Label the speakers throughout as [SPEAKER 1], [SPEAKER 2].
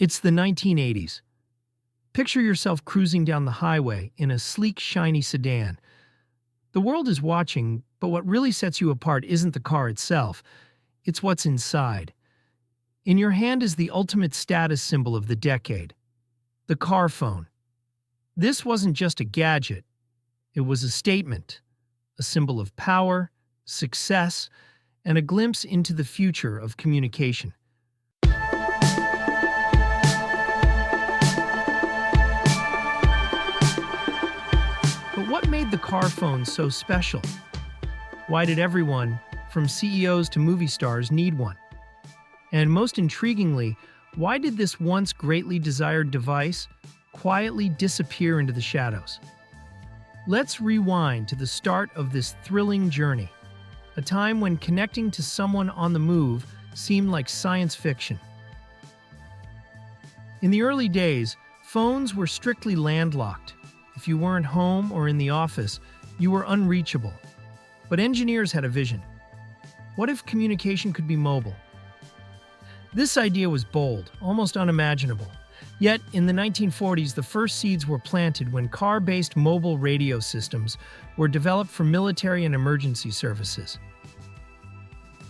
[SPEAKER 1] It's the 1980s. Picture yourself cruising down the highway in a sleek, shiny sedan. The world is watching, but what really sets you apart isn't the car itself, it's what's inside. In your hand is the ultimate status symbol of the decade, the car phone. This wasn't just a gadget, it was a statement, a symbol of power, success, and a glimpse into the future of communication. But what made the car phone so special? Why did everyone, from CEOs to movie stars, need one? And most intriguingly, why did this once greatly desired device quietly disappear into the shadows? Let's rewind to the start of this thrilling journey, a time when connecting to someone on the move seemed like science fiction. In the early days, phones were strictly landlocked. If you weren't home or in the office, you were unreachable. But engineers had a vision. What if communication could be mobile? This idea was bold, almost unimaginable. Yet, in the 1940s, the first seeds were planted when car-based mobile radio systems were developed for military and emergency services.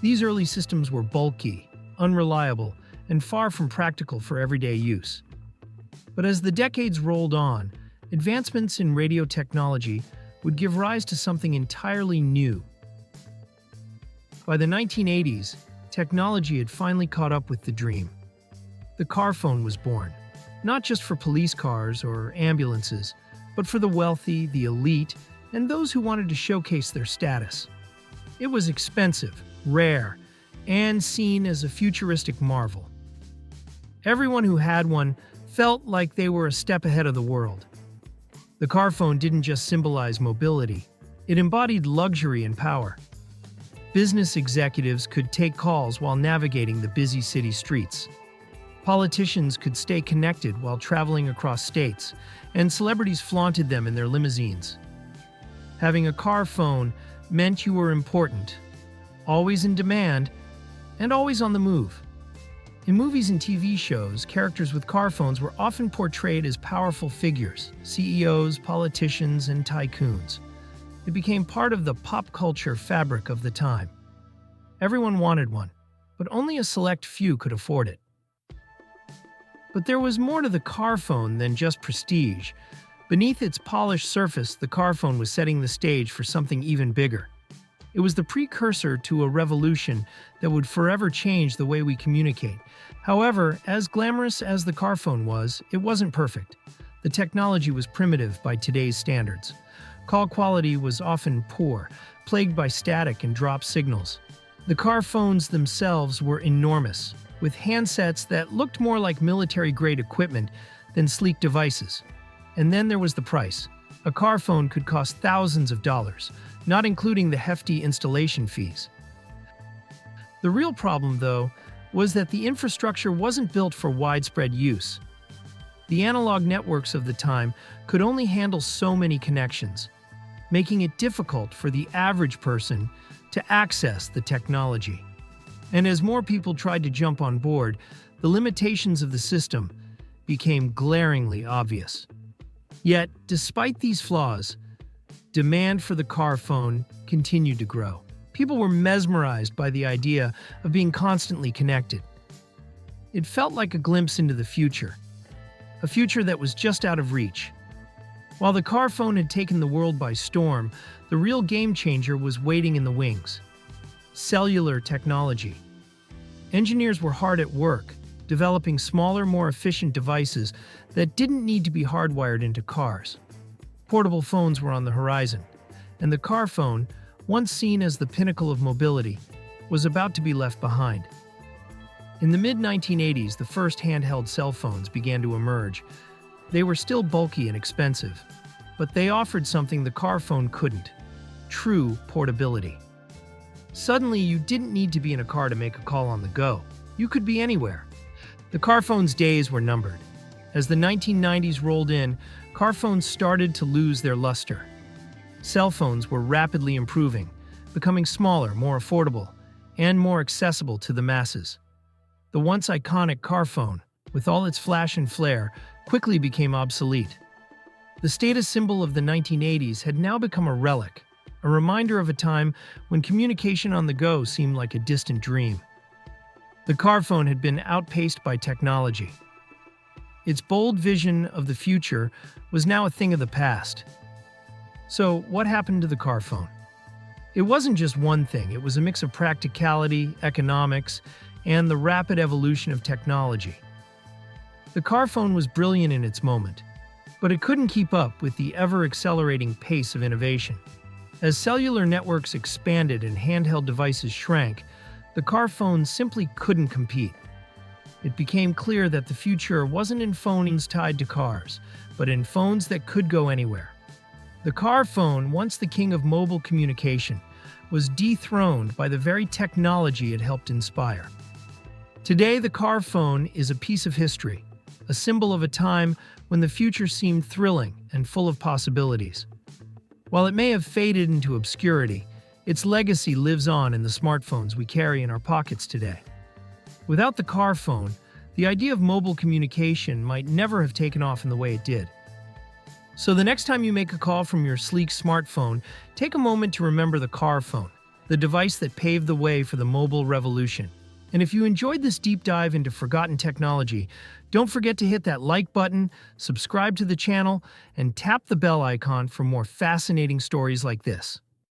[SPEAKER 1] These early systems were bulky, unreliable, and far from practical for everyday use. But as the decades rolled on, advancements in radio technology would give rise to something entirely new. By the 1980s, technology had finally caught up with the dream. The car phone was born, not just for police cars or ambulances, but for the wealthy, the elite, and those who wanted to showcase their status. It was expensive, rare, and seen as a futuristic marvel. Everyone who had one felt like they were a step ahead of the world. The car phone didn't just symbolize mobility, it embodied luxury and power. Business executives could take calls while navigating the busy city streets. Politicians could stay connected while traveling across states, and celebrities flaunted them in their limousines. Having a car phone meant you were important, always in demand, and always on the move. In movies and TV shows, characters with car phones were often portrayed as powerful figures, CEOs, politicians, and tycoons. It became part of the pop culture fabric of the time. Everyone wanted one, but only a select few could afford it. But there was more to the car phone than just prestige. Beneath its polished surface, the car phone was setting the stage for something even bigger. It was the precursor to a revolution that would forever change the way we communicate. However, as glamorous as the car phone was, it wasn't perfect. The technology was primitive by today's standards. Call quality was often poor, plagued by static and drop signals. The car phones themselves were enormous, with handsets that looked more like military-grade equipment than sleek devices. And then there was the price. A car phone could cost thousands of dollars, not including the hefty installation fees. The real problem, though, was that the infrastructure wasn't built for widespread use. The analog networks of the time could only handle so many connections, making it difficult for the average person to access the technology. And as more people tried to jump on board, the limitations of the system became glaringly obvious. Yet, despite these flaws, demand for the car phone continued to grow. People were mesmerized by the idea of being constantly connected. It felt like a glimpse into the future, a future that was just out of reach. While the car phone had taken the world by storm, the real game changer was waiting in the wings. Cellular technology. Engineers were hard at work, developing smaller, more efficient devices that didn't need to be hardwired into cars. Portable phones were on the horizon, and the car phone, once seen as the pinnacle of mobility, was about to be left behind. In the mid-1980s, the first handheld cell phones began to emerge. They were still bulky and expensive, but they offered something the car phone couldn't: true portability. Suddenly, you didn't need to be in a car to make a call on the go. You could be anywhere. The car phone's days were numbered. As the 1990s rolled in, car phones started to lose their luster. Cell phones were rapidly improving, becoming smaller, more affordable, and more accessible to the masses. The once iconic car phone with all its flash and flare, quickly became obsolete. The status symbol of the 1980s had now become a relic, a reminder of a time when communication on the go seemed like a distant dream. The car phone had been outpaced by technology. Its bold vision of the future was now a thing of the past. So, what happened to the car phone? It wasn't just one thing, it was a mix of practicality, economics, and the rapid evolution of technology. The car phone was brilliant in its moment, but it couldn't keep up with the ever-accelerating pace of innovation. As cellular networks expanded and handheld devices shrank, the car phone simply couldn't compete. It became clear that the future wasn't in phones tied to cars, but in phones that could go anywhere. The car phone, once the king of mobile communication, was dethroned by the very technology it helped inspire. Today, the car phone is a piece of history, a symbol of a time when the future seemed thrilling and full of possibilities. While it may have faded into obscurity, its legacy lives on in the smartphones we carry in our pockets today. Without the car phone, the idea of mobile communication might never have taken off in the way it did. So the next time you make a call from your sleek smartphone, take a moment to remember the car phone, the device that paved the way for the mobile revolution. And if you enjoyed this deep dive into forgotten technology, don't forget to hit that like button, subscribe to the channel, and tap the bell icon for more fascinating stories like this.